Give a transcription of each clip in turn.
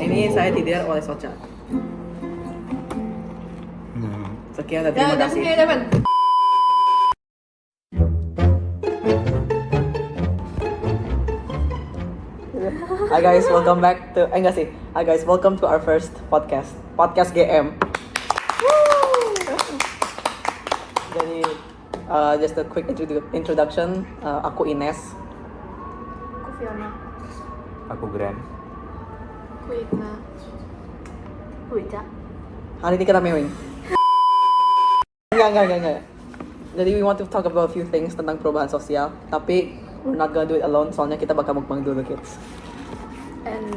Ini saya didiar oleh Socha. Sekian dan terima kasih. Hi guys, welcome back to Hi guys, welcome to our first podcast GM. Jadi just a quick introduction. Aku Ines. Aku Fiona. Aku Gran. Aku Igna. Aku Ica. Hari ini kita mewing. Enggak. Jadi we want to talk about a few things tentang perubahan sosial, tapi we're not gonna do it alone, soalnya kita bakal mukbang dulu kids. And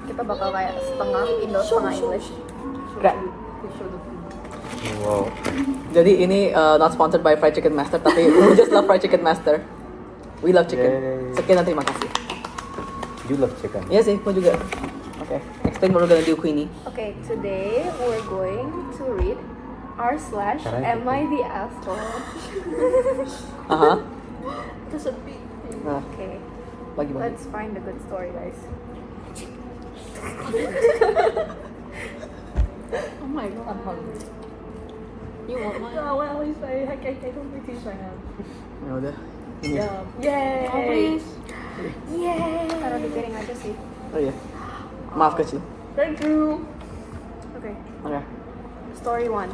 kita bakal kayak setengah Indo, setengah English. Keren. Wow. Jadi ini not sponsored by Fried Chicken Master, tapi we just love Fried Chicken Master. We love chicken. Yay. Sekian dan terima kasih. You love chicken. Iya sih, aku juga. Okay, next thing we're gonna do Queenie. Okay, today we're going to read r/Am I the Asshole? Itu sedih. Nah, Okay, bagi. let's find a good story, guys. Oh my god, I'm hungry. You want mine? No, well, at least I don't think he's right now. Ya udah. Yeah. Yay! Oh, please. Yay! Taruh di piring aja sih. Oh iya. Maaf kecil. Thank you. Okay. Oke. Story 1.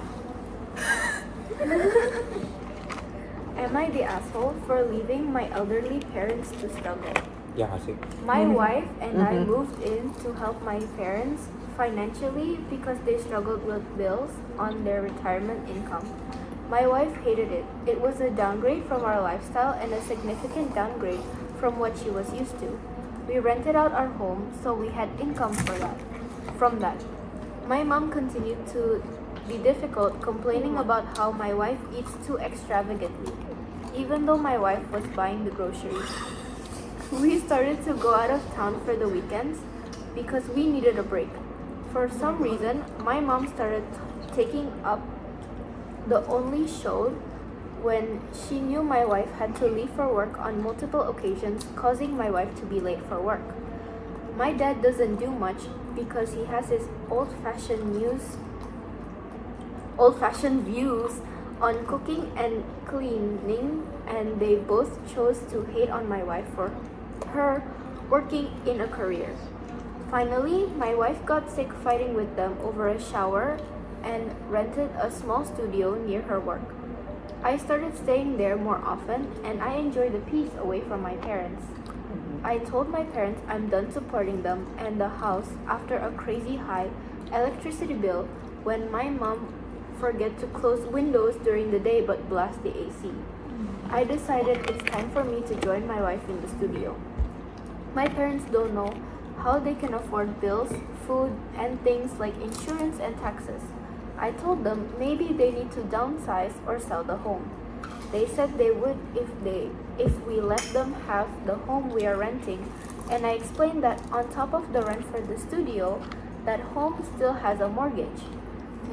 Am I the asshole for leaving my elderly parents to struggle? Ya asik. My wife and I moved in to help my parents financially because they struggled with bills on their retirement income. My wife hated it. It was a downgrade from our lifestyle and a significant downgrade from what she was used to. We rented out our home, so we had income from that. My mom continued to be difficult, complaining about how my wife eats too extravagantly, even though my wife was buying the groceries. We started to go out of town for the weekends because we needed a break. For some reason, my mom started taking up the only show when she knew my wife had to leave for work on multiple occasions, causing my wife to be late for work. My dad doesn't do much because he has his old-fashioned views on cooking and cleaning, and they both chose to hate on my wife for her working in a career. Finally, my wife got sick fighting with them over a shower and rented a small studio near her work. I started staying there more often, and I enjoy the peace away from my parents. I told my parents I'm done supporting them and the house after a crazy high electricity bill when my mom forget to close windows during the day but blast the AC. I decided it's time for me to join my wife in the studio. My parents don't know how they can afford bills, food, and things like insurance and taxes. I told them maybe they need to downsize or sell the home. They said they would if we let them have the home we are renting, and I explained that on top of the rent for the studio, that home still has a mortgage.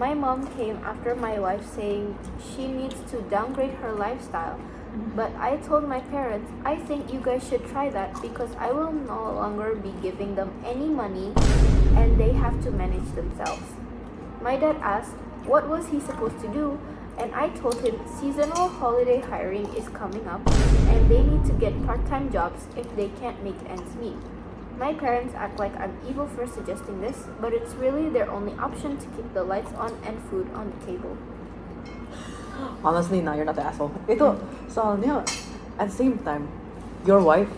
My mom came after my wife saying she needs to downgrade her lifestyle, but I told my parents I think you guys should try that because I will no longer be giving them any money and they have to manage themselves. My dad asked what was he supposed to do, and I told him seasonal holiday hiring is coming up and they need to get part-time jobs if they can't make ends meet. My parents act like I'm evil for suggesting this, but it's really their only option to keep the lights on and food on the table. Honestly, now you're not the asshole. Itu soalnya at the same time, your wife,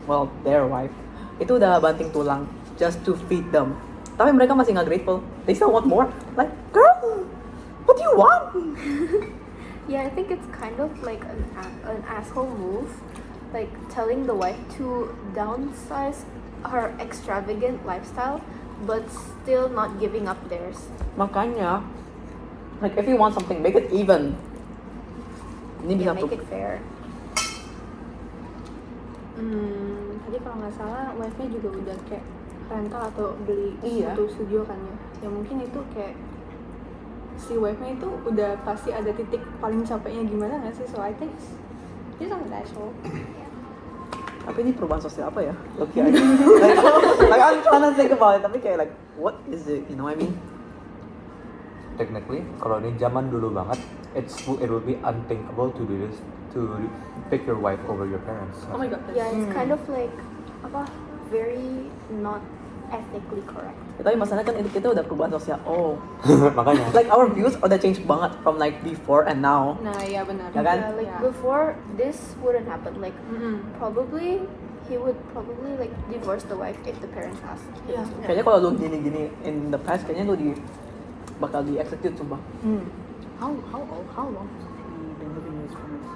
well, their wife, itu udah banting tulang just to feed them. Tapi mereka masih nggak grateful. They still want more. Like, girl, what do you want? Yeah, I think it's kind of like an asshole move, like telling the wife to downsize her extravagant lifestyle, but still not giving up theirs. Makanya, like if you want something, make it even. Ini Yeah, bisa make it fair. Tadi kalau nggak salah wife-nya juga udah kayak rental atau beli satu studio kan ya. Ya mungkin itu kayak si wife-nya itu udah pasti ada titik paling capeknya gimana nggak sih? So I think he's not an asshole. Tapi ini perubahan sosial apa ya? Loki aja. Like I'm trying to think about it, tapi kayak like what is it? You know what I mean? Technically, kalau ini zaman dulu banget, it will be unthinkable to do this, to pick your wife over your parents. Oh my god. Yeah, it's kind of like apa, very not ethically correct. Ya, tapi masalahnya kan kita udah perubahan sosial. Oh, Makanya. like our views udah change banget from like before and now. Nah, iya benar. Ya kan? Yeah, like Yeah. before this wouldn't happen. Like Mm-mm. probably he would probably like divorce the wife if the parents asked. him Yeah. to. Kayaknya kalau lu gini-gini in the past, kayaknya lu bakal di execute sumpah. How long? He been living with his parents.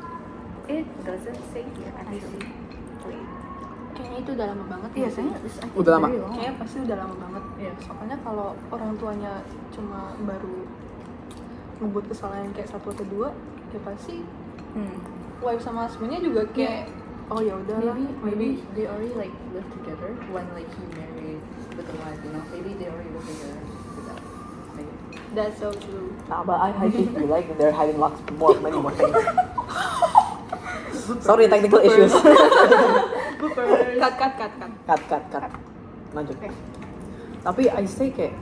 It doesn't say here actually. Wait. Kayaknya itu udah lama banget. Iya, sih. Udah lama. Kayaknya pasti udah lama banget. Iya. Soalnya kalau orang tuanya cuma baru ngebuat kesalahan kayak satu atau dua, ya pasti wife sama husbandnya juga kayak oh ya udahlah, Maybe they already like live together when like he married with the wife, you know. Maybe they already live together without. Maybe. that's so true. Nah, but I think you like they're hiding many more things. Sorry, technical issues. Cut. Lanjut. Tapi I say kayak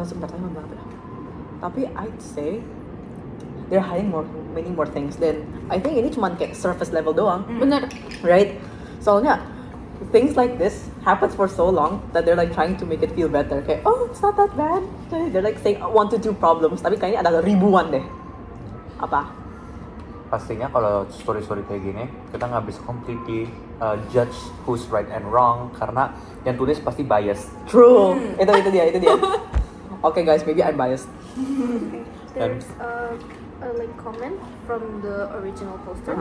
sebentar lagi berapa ya? Tapi I'd say they're hiding many more things. Then I think ini cuman kayak surface level doang, Bener. right? Soalnya things like this happens for so long that they're like trying to make it feel better. Kayak oh it's not that bad. They're like saying 1 to 2 problems. Tapi kayaknya ada ribuan deh. Apa? Pastinya kalau story-story kayak gini, kita nggak bisa completely judge who's right and wrong karena yang tulis pasti biased. True. Itu dia. Okay guys, maybe I'm biased. There's a like comment from the original poster.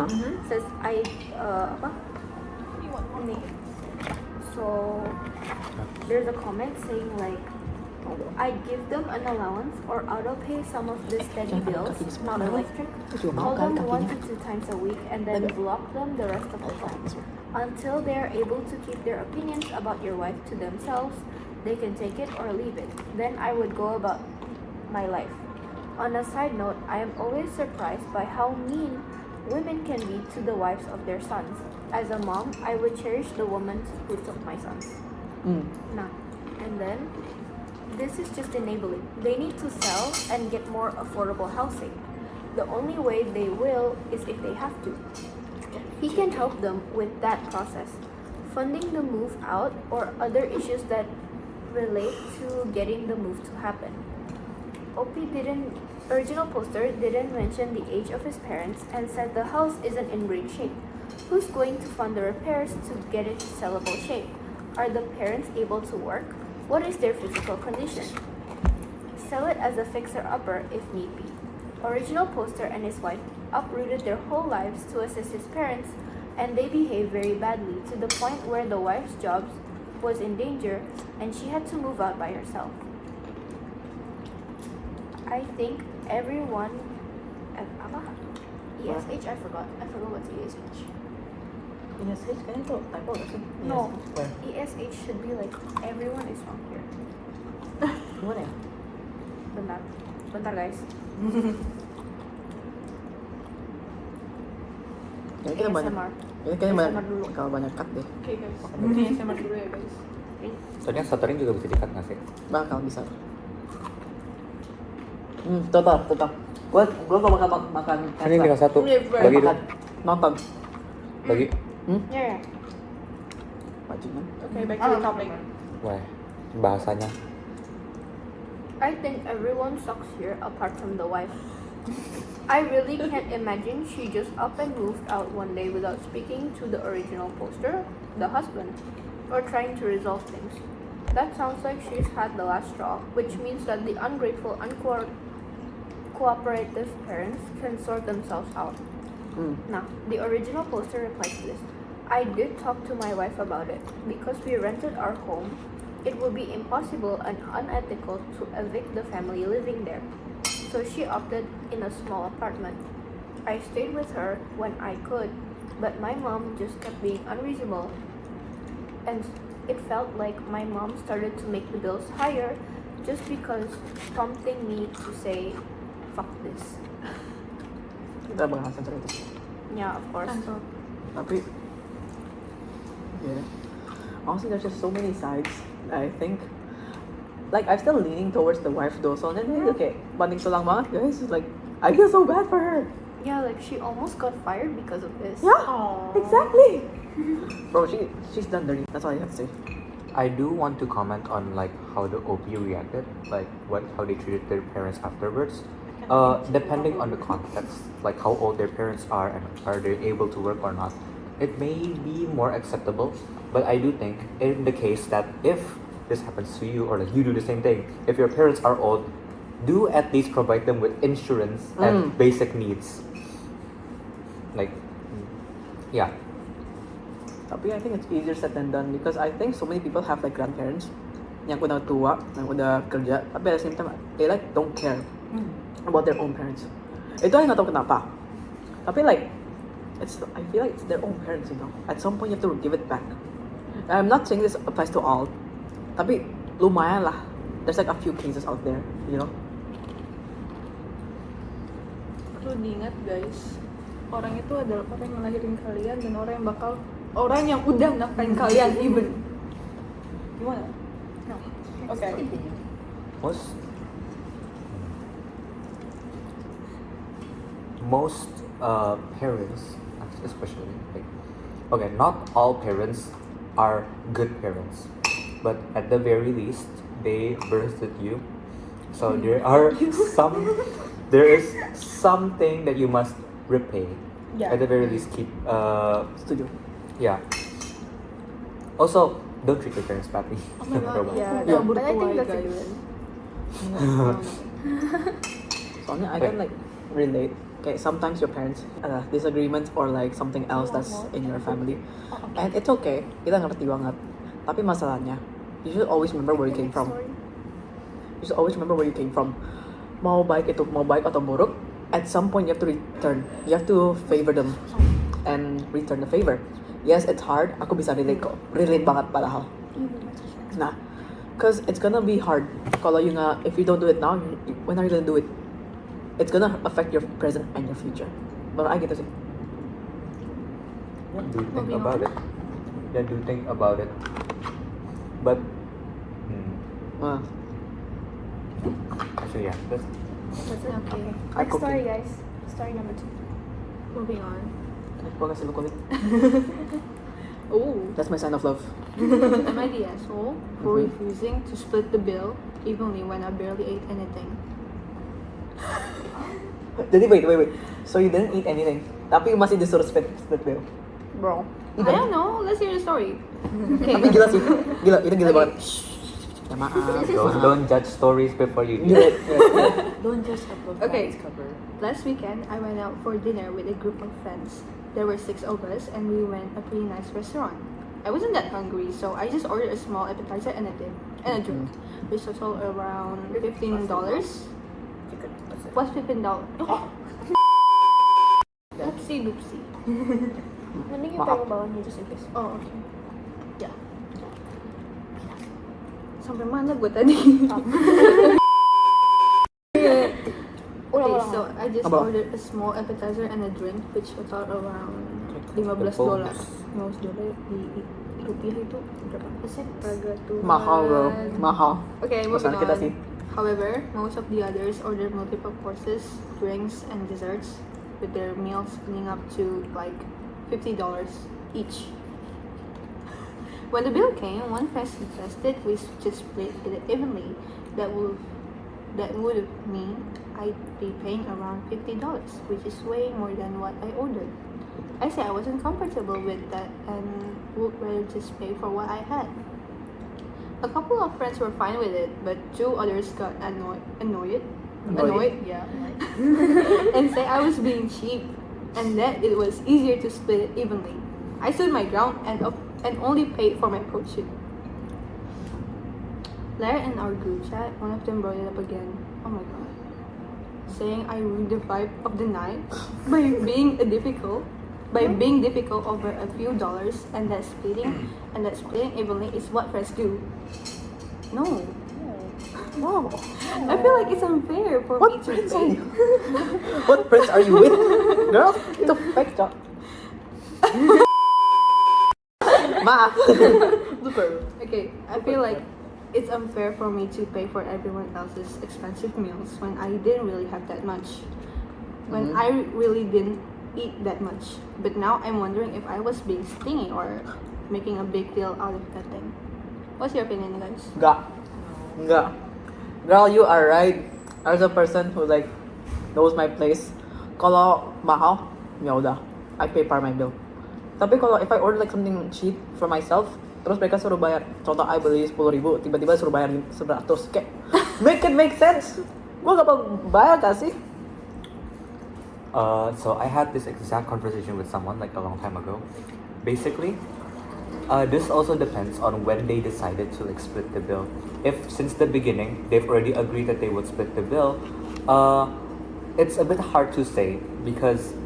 Says apa? Nih. So there's a comment saying like I'd give them an allowance or auto pay some of the steady bills, not electric. Call them 1 to 2 times a week and then block them the rest of the time. Until they are able to keep their opinions about your wife to themselves, they can take it or leave it. Then I would go about my life. On a side note, I am always surprised by how mean women can be to the wives of their sons. As a mom, I would cherish the woman who took my sons. Nah, and then this is just enabling. They need to sell and get more affordable housing. The only way they will is if they have to. He can help them with that process, funding the move out or other issues that relate to getting the move to happen. Original poster didn't mention the age of his parents and said the house isn't in great shape. Who's going to fund the repairs to get it to sellable shape? Are the parents able to work? What is their physical condition? Sell it as a fixer-upper if need be. Original poster and his wife uprooted their whole lives to assist his parents, and they behaved very badly to the point where the wife's job was in danger and she had to move out by herself. I think everyone apa? ESH, I forgot what's ESH. Yes, kayaknya itu typo gak sih? No, Where? ESH should be like everyone is wrong here. Gimana ya? Bentar guys. Kayaknya kita banyak. ASMR. Kayaknya banyak. ASMR dulu. Kalau banyak cut deh. Oke guys, ini ASMR dulu ya guys. Soalnya stuttering juga bisa di-cut nggak sih? Bakal bisa. Total. Gue bakal makan. Ini tinggal satu. Bagi dong. Nonton. Bagi. Yeah. Bajingan. Oke, back to the topic. Wah, bahasanya. I think everyone sucks here apart from the wife. I really can't imagine she just up and moved out one day without speaking to the original poster, the husband, or trying to resolve things. That sounds like she's had the last straw, which means that the ungrateful, cooperative parents can sort themselves out. Now, the original poster replied to this. I did talk to my wife about it. Because we rented our home, it would be impossible and unethical to evict the family living there. So she opted in a small apartment. I stayed with her when I could, but my mom just kept being unreasonable. And it felt like my mom started to make the bills higher just because prompting me to say, fuck this. Kita bakal sensor itu. Yeah, of course. Tapi, yeah. Honestly, there's just so many sides I think. Like, I'm still leaning towards the wife though. So then, okay, banding tulang banget guys. It's like, I feel so bad for her. Yeah, like she almost got fired because of this. Yeah, exactly. Bro, she's done dirty. That's all I have to say. I do want to comment on like how the OP reacted, like how they treated their parents afterwards. Depending on the context, like how old their parents are and are they able to work or not, it may be more acceptable. But I do think in the case that if this happens to you or like you do the same thing, if your parents are old, do at least provide them with insurance and basic needs. Like, yeah. Tapi I think it's easier said than done because I think so many people have like grandparents yang udah tua, yang udah kerja, tapi at the same time they like don't care about their own parents. Itu I nggak tahu kenapa. Tapi like I feel like it's their own parents, you know. At some point you have to give it back. I'm not saying this applies to all, tapi lumayan lah. There's like a few cases out there, you know. Perlu diingat guys, orang itu adalah orang yang ngelahirin kalian dan orang yang udah nafkahin kalian even. Gimana? No. Okay. Most parents, especially like, okay, not all parents are good parents, but at the very least they birthed you, so there is something that you must repay. Yeah. At the very least, keep Setuju. yeah. Also, don't treat your parents badly. Oh my No matter god, what. yeah, Yeah. But I think that's a guys. given. Soalnya I can like relate. Okay, sometimes your parents disagreements or like something else that's in your family, and it's okay. Kita ngerti banget. Tapi masalahnya, you should always remember where you came from. You should always remember where you came from. Mau baik atau buruk, at some point you have to return. You have to favor them and return the favor. Yes, it's hard. Aku bisa relate kok. Relate banget padahal. Nah, cause it's gonna be hard. Kalau if you don't do it now, when are you gonna do it? It's gonna affect your present and your future. Menurut I gitu sih. Yeah, do think about it. Yeah, do think about it. But, actually, yeah, that's Okay. I Next cooking. story, guys. Story number 2. Moving on. Huwag kasi kulit. Oh, That's my sign of love. am I the asshole for refusing to split the bill evenly when I barely ate anything? Jadi wait. So you didn't eat anything, tapi masih disuruh split bill. Bro. I don't know. Let's hear the story. Tapi gila sih. Itu gila banget. Ya maaf. don't judge stories before you do. Gila. Don't just a book by Okay. its cover. Last weekend, I went out for dinner with a group of friends. There were 6 of us, and we went a pretty nice restaurant. I wasn't that hungry, so I just ordered a small appetizer and a drink, which totaled around $15. What's $15? Oopsie doopsie. Mending you Maaf. taruh bawahnya just in case. Oh, okay. Yeah. Sampai mana gue tadi? Okay, so I just Apa? ordered a small appetizer and a drink, which totaled around $15. $15 di rupiah itu berapa persen? Harga Tuhan. Mahal bro, mahal. Okay, moving Pesan kita on. sih. However, most of the others ordered multiple courses, drinks, and desserts, with their meals spending up to like $50 each. When the bill came, one friend suggested we just split it evenly. That would mean I'd be paying around $50, which is way more than what I ordered. I said I wasn't comfortable with that and would rather just pay for what I had. A couple of friends were fine with it, but 2 others got annoyed, Yeah. and said I was being cheap, and that it was easier to split it evenly. I stood my ground and only paid for my portion. Later in our group chat, one of them brought it up again. Oh my god. Saying I ruined the vibe of the night by being difficult over a few dollars, and that splitting evenly is what friends do. No. I feel like it's unfair for me What to friends are pay. you? What friends are you with? Girl, it's a fake job. Maaf. Okay, I feel like it's unfair for me to pay for everyone else's expensive meals when I didn't really have that much. When I really didn't eat that much. But now I'm wondering if I was being stingy or making a big deal out of that thing. What's your opinion, guys? Enggak. Girl, you are right. As a person who like knows my place, kalau mahal, ya udah, I pay for my bill. Tapi kalau if I order like something cheap for myself, terus mereka suruh bayar, contoh I beli 10.000, tiba-tiba suruh bayar 100, kayak make sense. Gua gak mau bayar gak sih? So I had this exact conversation with someone like a long time ago. Basically, this also depends on when they decided to like split the bill. If since the beginning they've already agreed that they would split the bill, it's a bit hard to say because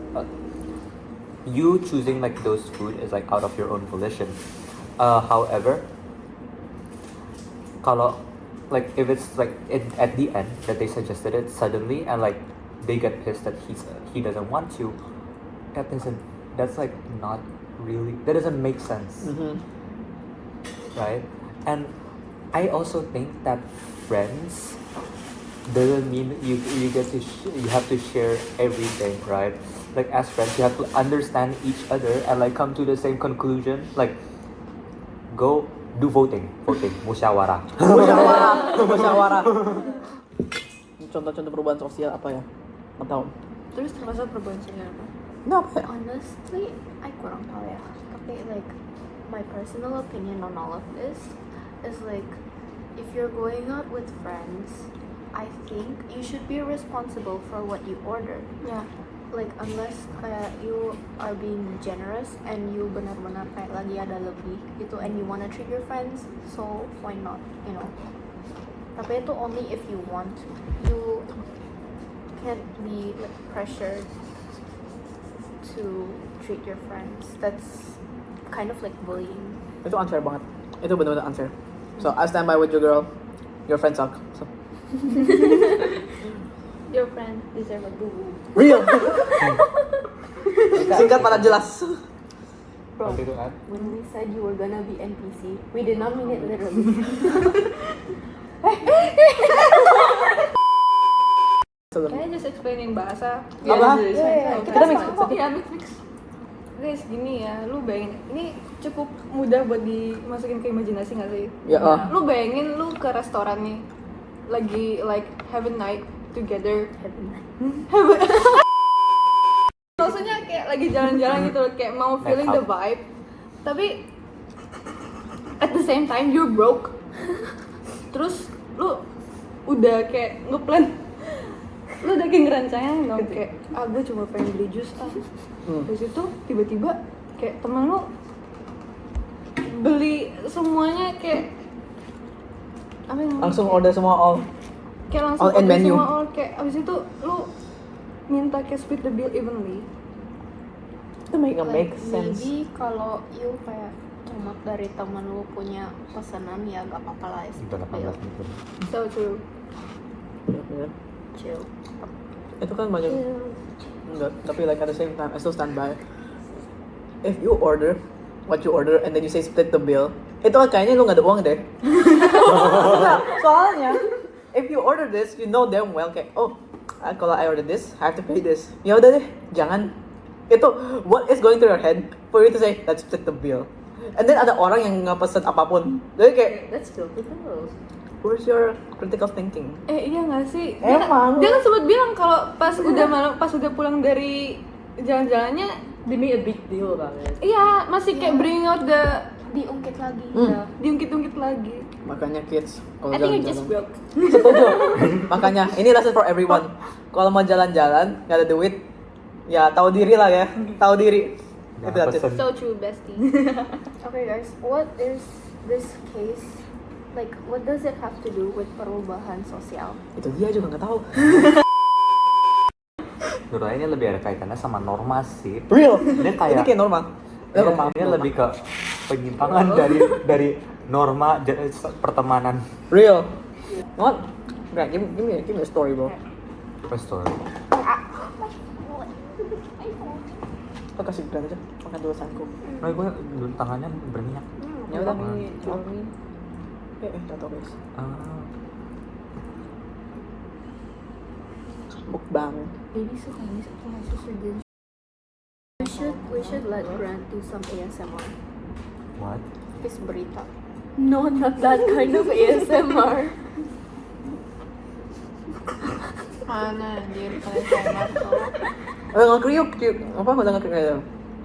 you choosing like those food is like out of your own volition. However, kalau like if it's like at the end that they suggested it suddenly and like they get pissed that he doesn't want to, that's like not really, that doesn't make sense. Right? And I also think that friends doesn't mean you get to you have to share everything, right? Like as friends you have to understand each other and like come to the same conclusion, like go do voting musyawarah. Musyawarah. Contoh-contoh perubahan sosial apa ya? Nggak tahu. Terus termasuk perubahan sosial apa? Ini apa ya? Honestly, I kurang tahu ya. Tapi like my personal opinion on all of this is like if you're going out with friends, I think you should be responsible for what you order. Ya. Like unless kayak you are being generous and you benar-benar kayak lagi ada lebih gitu and you wanna treat your friends, so why not, you know? Tapi itu only if you want to. You can't be like pressured to treat your friends. That's kind of like bullying. Itu unfair banget. Itu benar-benar unfair. So I stand by with you, girl. Your friends suck. So. Your friend deserve a boo. Real. Singkat pada jelas. Bro, Waktu itu kan? when we said you were gonna be NPC, we did not mean it literally. Can I just explaining bahasa? Apa? Kita mix. Ya, mix. Guys, gini ya, lu bayangin, ini cukup mudah buat dimasukin ke imajinasi nggak sih? Ya, Lu bayangin lu ke restoran nih, lagi like have a night together. Maksudnya kayak lagi jalan-jalan gitu loh, kayak mau feeling the vibe. Tapi at the same time you're broke. Terus lu udah kayak ngeplan, lu udah kayak ngerancangin dong kayak gue cuma pengen beli jus Terus itu tiba-tiba kayak temen lu beli semuanya kayak apa yang Langsung order semua all. kayak langsung all in order menu. semua all, kayak abis itu lu minta kayak split the bill evenly. Itu make sense. Maybe kalau you kayak cuma dari temen lu punya pesanan ya gak apa-apa lah split bill. So true. Ya. Chill. Itu kan banyak. Enggak, tapi like at the same time I still stand by. If you order what you order and then you say split the bill, itu kan kayaknya lu gak ada uang deh. Nah, soalnya if you order this, you know damn well kayak kalau I order this, I have to pay this. Ya udah deh, jangan. Itu what is going through your head for you to say let's split the bill. And then ada orang yang nggak pesen apapun. Jadi kayak That's still the bill. where's your critical thinking? Iya nggak sih? Emang. Dia kan sempat bilang kalau pas udah malam, pas udah pulang dari jalan-jalannya, They made a big deal about it. iya masih kayak bring out the Diungkit lagi. diungkit-ungkit lagi. Makanya kids kalau I think it just jalan-jalan. broke. Setuju. Makanya ini lesson for everyone. Kalau mau jalan-jalan nggak ada duit, ya tahu diri lah ya. Tahu diri. Itu aja. Pesen. So true, bestie. Okay guys, what is this case? Like, what does it have to do with perubahan sosial? Itu dia juga nggak tahu. Menurut saya ini lebih ada kaitannya sama norma sih. Real. Ini Ini kayak normal. Ini lebih ke penyimpangan dari norma pertemanan. Real. What? Nggak, give me a story, bro. Pastor. Lo kasih berat aja. Makan dulu sangku. Nah, gue dulu tangannya berminyak. Ya udah. Tato guys. Uh, Mukbang. Maybe so my sister did. We should let Grant do some ASMR. what? His berita. No, not that kind of ASMR. Mana anjir kalian sama tuh. Nge-kriuk. Apa udah nge-kriuk?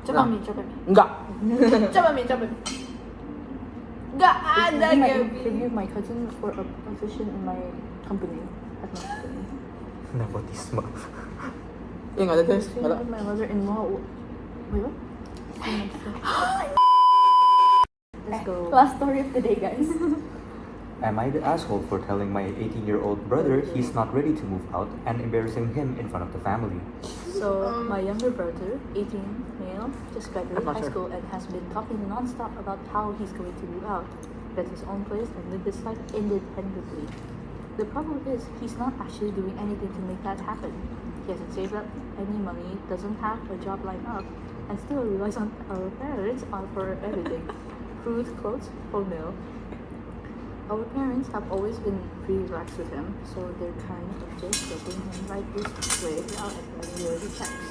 Coba Mi, coba Mi. Enggak. Coba Mi, coba Mi. Gak ada I Gaby. interviewed my cousin for a position in my company. At my company. Nepotisme. Iya nggak ada guys. She Nggak ada. had my mother-in-law. Wait, what? Let's go. Last story of the day, guys. Am I the asshole for telling my 18-year-old brother he's not ready to move out and embarrassing him in front of the family? So, my younger brother, 18, male, just graduated I'm not high sure. school and has been talking non-stop about how he's going to move out, get his own place, and live his life independently. The problem is, he's not actually doing anything to make that happen. He hasn't saved up any money, doesn't have a job lined up, and still relies on our parents for everything. Food, clothes, phone bill. Our parents have always been pretty relaxed with him, so they're kind of just letting him ride this way without any yearly checks.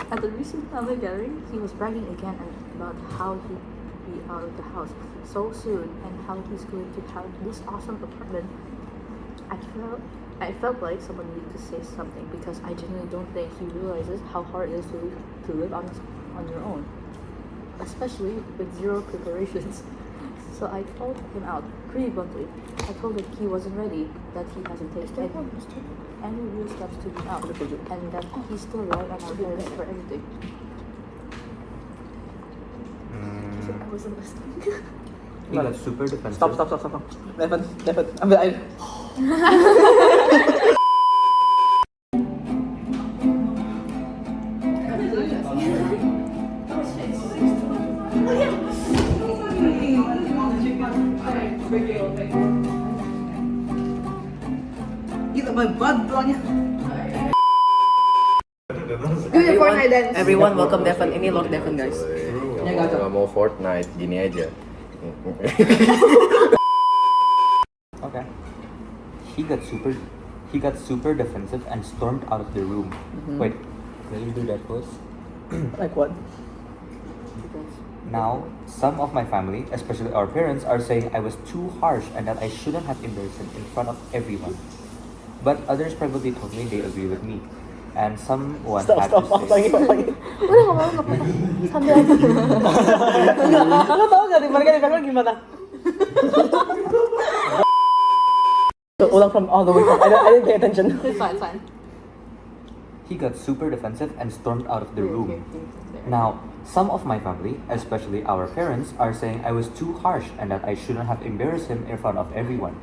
At the recent family gathering, he was bragging again about how he'd be out of the house so soon and how he's going to have this awesome apartment. I felt like someone needed to say something because I genuinely don't think he realizes how hard it is to live on your own, especially with zero preparations. So I called him out pretty bluntly. I told him he wasn't ready, that he hasn't taken any real steps to be out, and that he's still relying on our parents for everything. I wasn't listening. He got super defensive. Stop. Devon. Ambil air. Gila banget tulangnya. Do your Fortnite dance. Everyone welcome Devon. Ini Lord Devon guys. Nggak mau Fortnite, gini aja. Okay. He got super defensive and stormed out of the room. Wait, can you do that first? Like what? Now, some of my family, especially our parents, are saying I was too harsh and that I shouldn't have embarrassed him in front of everyone. But others privately told me they agree with me. And someone had to say... Lagi. Udah nggak apa-apa. Sambil aja. Lo tau gak di mereka di belakang gimana? So, ulang from all the way from. I didn't pay attention. It's fine. He got super defensive and stormed out of the room. Now, some of my family, especially our parents, are saying I was too harsh and that I shouldn't have embarrassed him in front of everyone.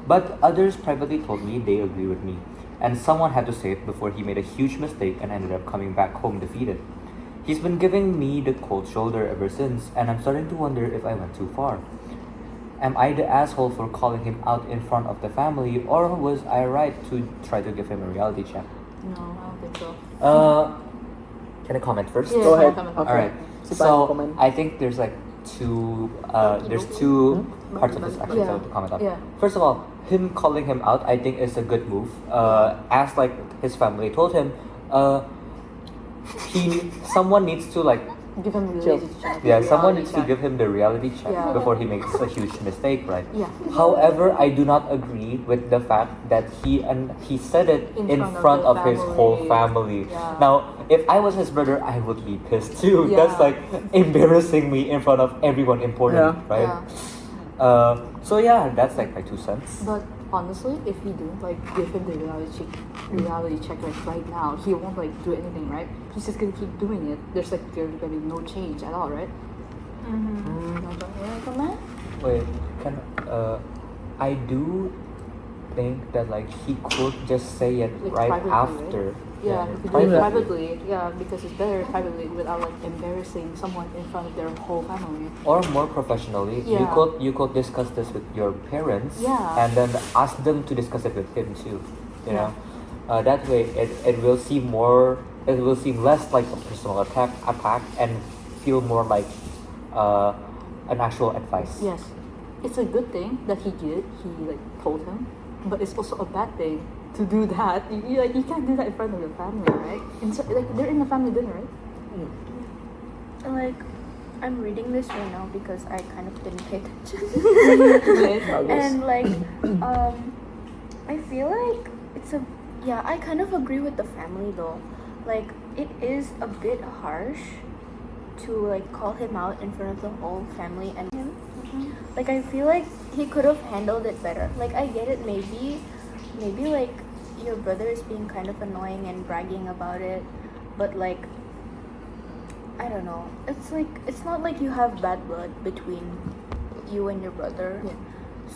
But others privately told me they agree with me. And someone had to say it before he made a huge mistake and ended up coming back home defeated. He's been giving me the cold shoulder ever since, and I'm starting to wonder if I went too far. Am I the asshole for calling him out in front of the family, or was I right to try to give him a reality check? No, I don't think so. Can I comment first? Yeah. Go ahead. comment. Okay. Alright. Si So Pan, comment. I think there's like two parts of this actually Yeah. to comment on. Yeah. First of all, him calling him out I think is a good move. As like his family told him, someone needs to like Give him a Chill. reality check. someone needs to check. give him the reality check Yeah. before he makes a huge mistake, right? Yeah. However, I do not agree with the fact that he said it in front of his whole family. Yeah. Now, if I was his brother, I would be pissed too. That's Yeah. like embarrassing me in front of everyone important, Yeah. right? Yeah. So yeah, that's like my 2 cents. But honestly, if we don't like give him the reality check like right now, he won't like do anything, right? He's just gonna keep doing it. There's gonna be no change at all, right? Wait, I do think that like he could just say it Like right privately, after. right? Yeah, he could do it privately. Yeah, because it's better privately without like embarrassing someone in front of their whole family. Or more professionally, Yeah. you could discuss this with your parents, Yeah. and then ask them to discuss it with him too. You Yeah. know, that way it will seem less like a personal attack and feel more like an actual advice. Yes. it's a good thing that he did. He like told him, but it's also a bad thing to do that. You can't do that in front of your family, right? Like they're in a family dinner, right? Like, I'm reading this right now because I kind of didn't pay attention. And like, I feel like I kind of agree with the family though. Like, it is a bit harsh to like call him out in front of the whole family and him. Like, I feel like he could have handled it better. Like, I get it, maybe like your brother is being kind of annoying and bragging about it, but like, I don't know. It's like, it's not like you have bad blood between you and your brother. Yeah.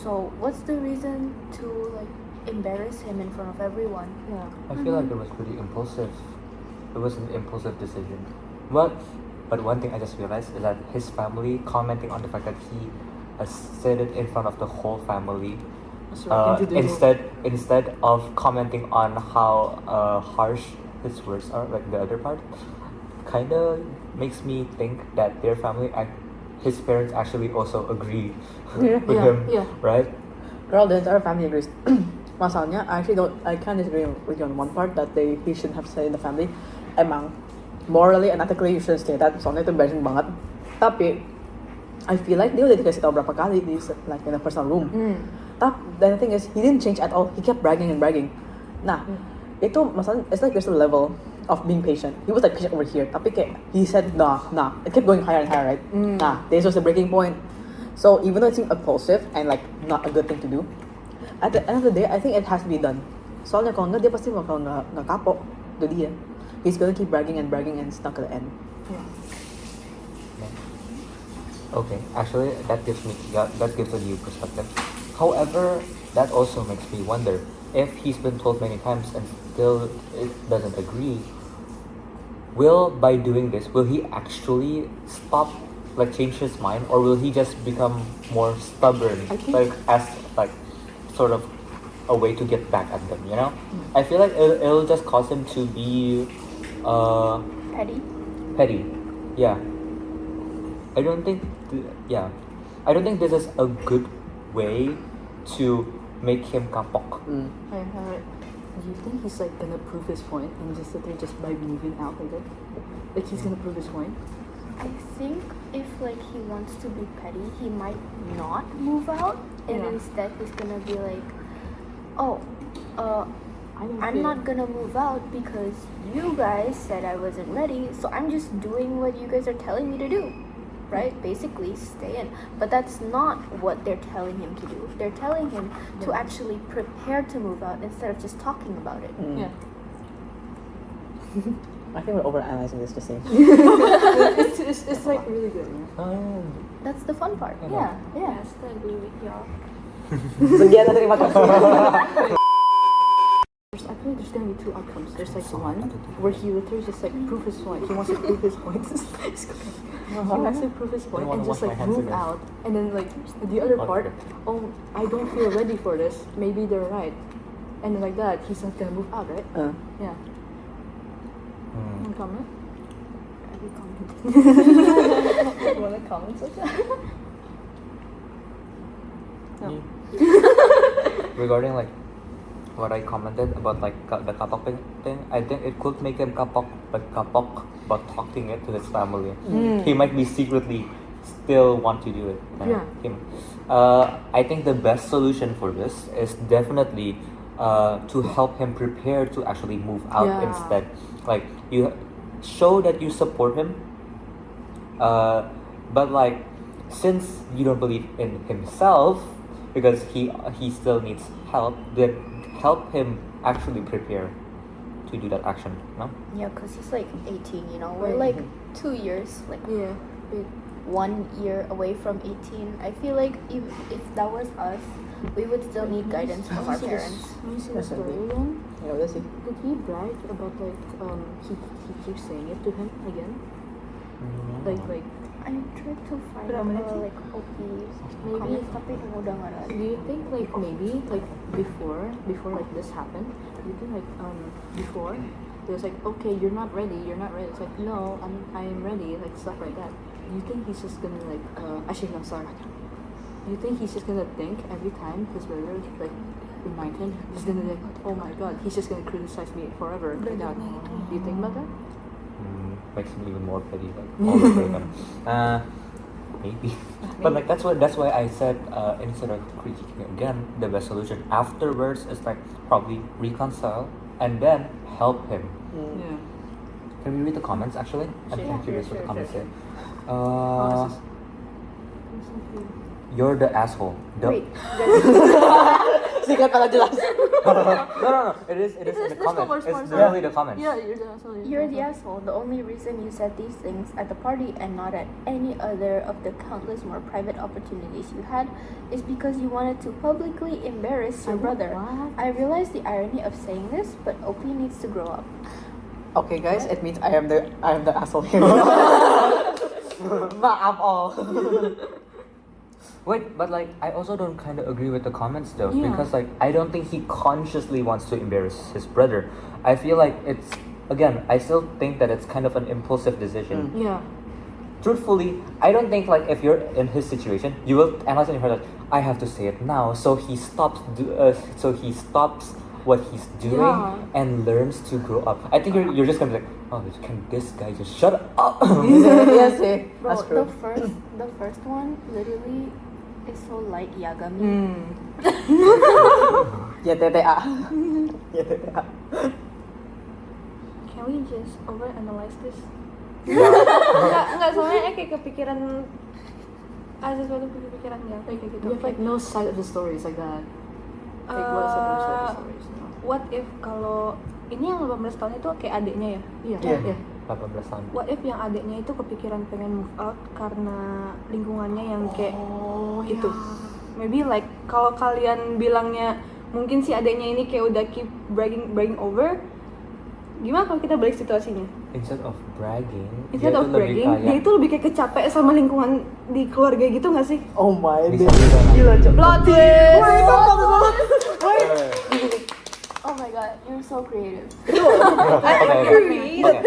So what's the reason to like embarrass him in front of everyone? Yeah. I feel like it was pretty impulsive. It was an impulsive decision. But one thing I just realized is that his family commenting on the fact that he said it in front of the whole family, instead of commenting on how harsh his words are, like the other part, kind of makes me think that their family, his parents actually also agree with him, right? Girl, the entire family agrees. Masalahnya, I can't disagree with you on one part that he shouldn't have said in the family. Emang, morally and ethically you shouldn't say that. Soalnya itu embarrassing banget. Tapi, I feel like dia udah dikasih tahu berapa kali di like in a personal room. Tapi, the thing is, he didn't change at all. He kept bragging and bragging. Nah, itu masalahnya, it's like there's a level of being patient. He was like patient over here. Tapi kayak, he said nah. It kept going higher and higher, right? Nah, this was the breaking point. So, even though it seemed impulsive and like not a good thing to do, at the end of the day, I think it has to be done. Soalnya kalau nggak, dia pasti bakal nggak kapok to dia. He's gonna keep bragging and it's not gonna end. Okay, actually that gives a new perspective. However, that also makes me wonder if he's been told many times and still it doesn't agree. By doing this, will he actually stop, like change his mind, or will he just become more stubborn, like as like sort of a way to get back at them? You know, I feel like it'll just cause him to be petty. Yeah. I don't think this is a good way to make him kapok. Do you think he's like gonna prove his point and just sit there just by moving out like that? Like he's gonna prove his point? I think if like he wants to be petty, he might not move out, and instead he's gonna be like, I'm not gonna move out because you guys said I wasn't ready, so I'm just doing what you guys are telling me to do. Right? Basically, stay in. But that's not what they're telling him to do. They're telling him to actually prepare to move out instead of just talking about it. Yeah. I think we're overanalyzing this just saying. It's like really good. That's the fun part. Yeah. Yes, I agree with y'all. Sekian dan terima kasih. I feel like there's gonna be two outcomes. There's like one where he literally just like prove his point. He wants to prove his point. He wants to prove his point and just like move out. And then like the other part, I don't feel ready for this. Maybe they're right. And then like that, he's not gonna move out, right? Yeah. Any comment? You wanna comment, Socha? No. Regarding like what I commented about like the kapok thing, I think it could make him kapok about talking it to his family. He might be secretly still want to do it. I think the best solution for this is definitely to help him prepare to actually move out instead. Like you show that you support him, but like since you don't believe in himself because he still needs help, then help him actually prepare to do that action, no? Yeah, because he's like 18, you know? We're like 2 years, like 1 year away from 18. I feel like if that was us, we would still need guidance from our parents. Can you see the story again? Yeah, let's see. Did he brag about like he keeps saying it to him again? Like I tried to find like OP comments, tapi udah nggak ada. Do you think like maybe like before like this happened? Do you think like before it was like, okay, you're not ready. It's like, no, I'm ready, like stuff like that. Do you think he's just gonna like actually no, sorry. You think he's just gonna think every time his brother like remind him? He's gonna like, oh my god, he's just gonna criticize me forever like that. Do you think about that? Makes him even more petty, like all over again. Maybe. But like that's why I said instead of critiquing again, the best solution afterwards is like probably reconcile and then help him. Yeah. Can we read the comments actually? I'm Sure. kind of curious what the Sure, comments sure, say. You're the asshole. Wait, Singkat pala jelas. No. It is in the comments. It's literally the comments. Yeah, you're the asshole. you're the asshole. The only reason you said these things at the party and not at any other of the countless more private opportunities you had is because you wanted to publicly embarrass your brother. What? I realize the irony of saying this, but OP needs to grow up. Okay guys, it means I am the asshole here. Maaf all. Wait, but like I also don't kind of agree with the comments though, Yeah. because like I don't think he consciously wants to embarrass his brother. I feel like it's again, I still think that it's kind of an impulsive decision. Yeah. Truthfully, I don't think like if you're in his situation, you will analyze in your head like I have to say it now, so he stops what he's doing Yeah. and learns to grow up. I think you're just gonna be like, oh, can this guy just shut up? Yes, eh. Bro, That's true. the first one literally is so like Yagami. YTTA. YTTA. Can we just overanalyze this? Yeah. Enggak, soalnya kayak kepikiran ada sesuatu kepikiran ya kayak gitu. You have like no side of the stories like that. Like what is the other side of the stories? What if kalau ini yang 18 tahun itu kayak adiknya ya? Yeah. Yeah. Yeah. 18 tahun. What if yang adiknya itu kepikiran pengen move out karena lingkungannya yang kayak gitu? Maybe like kalau kalian bilangnya mungkin si adiknya ini kayak udah keep bragging over, gimana kalau kita balik situasinya? Instead of bragging, Instead dia of tuh lebih bragging, dia itu lebih kayak kecapek sama lingkungan di keluarga gitu nggak sih? Oh my Bisa god. juga. Gila, Cok. Plot twist! Wah, itu bagus banget. Oh my god, you're so creative. Okay.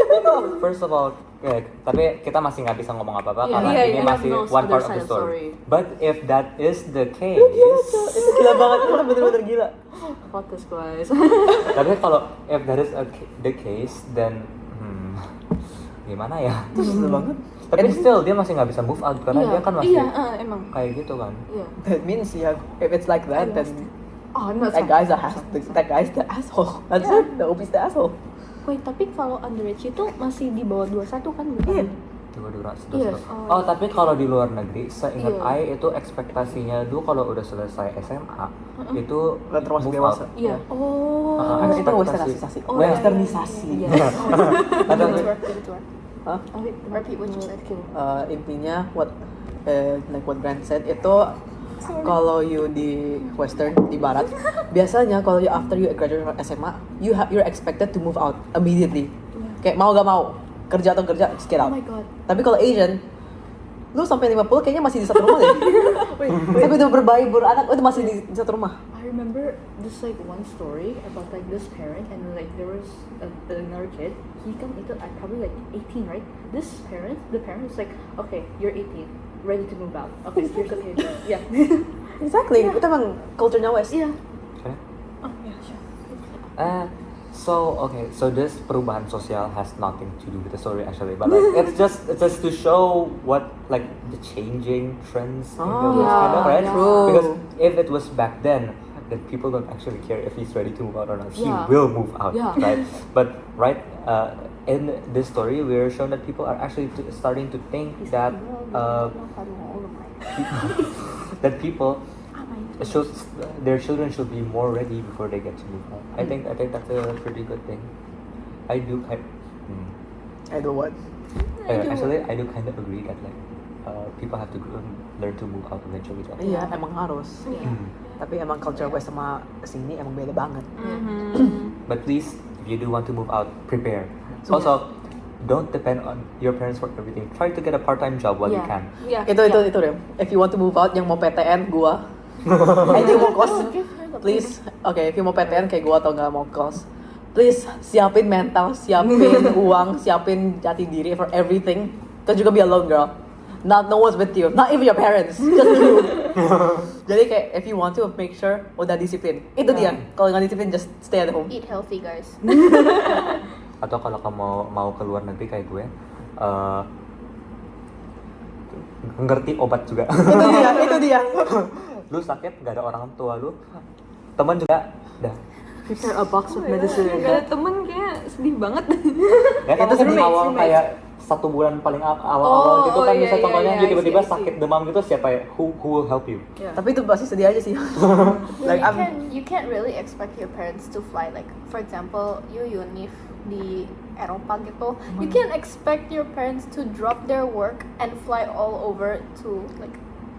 First of all, tapi kita masih nggak bisa ngomong apa-apa Yeah, karena yeah, ini yeah. masih No one other part of side the of story. story. But if that is the case, Itu gila banget. Itu bener-bener gila. Fuck this guys. tapi kalau if that is the case, then gimana ya? Itu susah banget. Tapi still dia masih nggak bisa move out karena Iya, dia kan masih Iya, emang. kayak gitu kan. Yeah. That means if it's like that, then Oh no, it's that fine. guy's the asshole. That's it. The OP's the asshole. Wait, tapi kalau underage itu masih di bawah 21 kan bukan? Iya. Yes. Oh, tapi kalau di luar negeri, seingat Iya. I itu ekspektasinya dulu kalau udah selesai SMA itu Udah termasuk move dewasa. out. Iya. Oh. Karena itu ekspektasi. westernisasi. Oh, Westernisasi. Iya. Ada Give it to her. Hah? Repeat what you said. Intinya like what Grant said itu kalau you di Western di Barat biasanya kalau you after you graduate from SMA you're expected to move out immediately. Kayak mau gak mau kerja atau kerja just get Oh out. my god. Tapi kalau Asian lu sampai 50 kayaknya masih di satu rumah deh. Tapi udah berbayi beranak itu masih di satu rumah. I remember this like one story about like this parent and like there was another kid. He come into probably like 18, right? The parent was like, okay, you're 18, ready to move out. Okay, here's the paper. Yeah. Exactly. Itu emang culture-nya West. Yeah. Okay. Oh, ya, sure. So this perubahan sosial has nothing to do with the story actually, but like it's just to show what like the changing trends in the West yeah, kind of, right? true. Because if it was back then, that people don't actually care if he's ready to move out or not. He Yeah. will move out, Yeah. right? But in this story, we're shown that people are actually starting to think that that people their children should be more ready before they get to move out. I think that's a pretty good thing. I do kind of agree that like people have to learn to move out eventually. Though. Iya, emang harus. Mm. Tapi emang culture West sama sini emang beda banget. But please, if you do want to move out, prepare. Also, don't depend on your parents for everything. Try to get a part-time job while you Yeah. can. Iya. Itu deh. If you want to move out yang mau PTN gua. And you mau kos. Please, if you mau PTN kayak gua atau nggak mau kos. Please siapin mental, siapin uang, siapin jati diri for everything. Terus juga be alone girl. no one's with you, not even your parents, just you. Jadi kayak if you want to make sure udah disiplin, itu dia. Kalau nggak disiplin just stay at home. Eat healthy, guys. Atau kalau kamu mau ke luar negeri kayak gue, ngerti obat juga. Itu dia. Lu sakit nggak ada orang tua lu, teman juga, dah. Prepare a box of medicine. Gak ada temen kayak sedih banget. Ya kan itu awal kayak 1 bulan paling awal gitu kan, iya, bisa iya, contohnya iya, gitu tiba-tiba I see. sakit demam gitu, siapa ya, who will help you? Tapi itu pasti sedih aja sih. Like You can't really expect your parents to fly. Like for example, you live di Eropa gitu. You can't expect your parents to drop their work and fly all over to like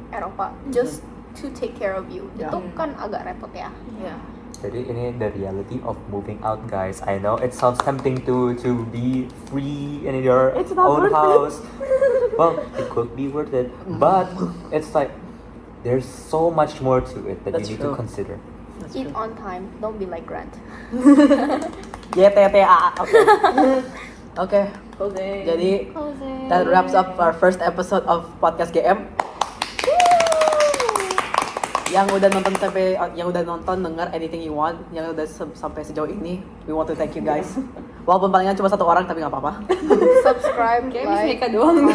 Eropa just to take care of you. Yeah. Itu kan agak repot ya. Yeah. Jadi ini the reality of moving out, guys. I know it sounds tempting to be free in your own house. Well, it could be worth it, but it's like there's so much more to it that That's you need true. to consider. Eat on time. Don't be like Grant. YTTA. Oke. Closing. Jadi Closing. that wraps up our first episode of podcast GM. Yang udah nonton dengar anything you want, yang udah sampai sejauh ini, we want to thank you guys. Walaupun palingan cuma 1 orang tapi nggak apa-apa. Subscribe, Kayak Miss like. Mika doang.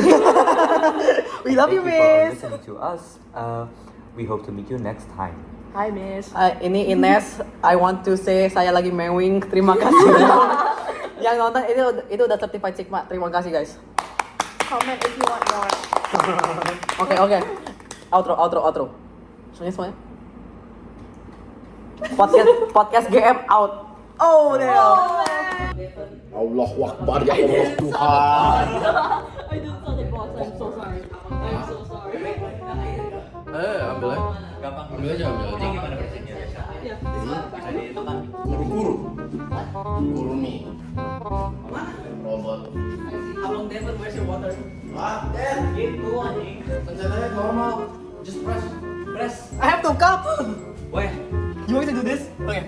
We love you, Thank you for miss. listening to us. We hope to meet you next time. Hi, Miss. Ini Ines, I want to say saya lagi mewing. Terima kasih. Yang nonton itu udah certified Sigma. Terima kasih guys. Comment if you want more. Oke. Outro. Semuanya. Podcast GM out. Oh, damn. Allahu Akbar ya Allah Tuhan. I just saw the boss. I'm so sorry. Ambil aja. Ambil aja. Gimana bersihnya? Guru mie. Robot. Abang Devon, where's your water? Gitu anjing. Pencetannya normal. Just press. I have to cup. Weh, You want me to do this? Okay.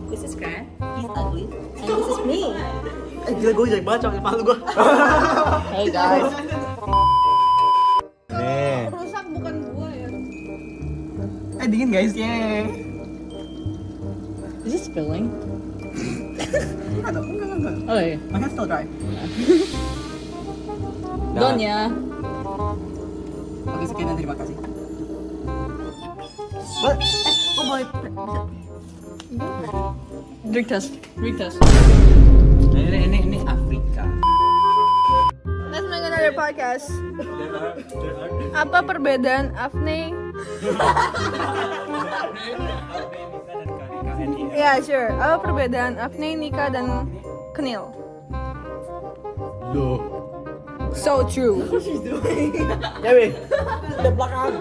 This is Grant. He's ugly. And this is me. Gila gue jelek banget sama malu gue. Hey, guys. nih. Rusak bukan gua ya. Dingin guys, yay. Is it spilling? Enggak. Oh, yeah. My hand's still dry. Done ya. Oke, sekian dan terima kasih. Oh boy. Drink test. Ini Afrika. Let's make another podcast. Apa perbedaan Afne? Ya, sure. Apa perbedaan Afne, Nika, dan Kenil? Loh. So true. Ya, Wi. Di belakang.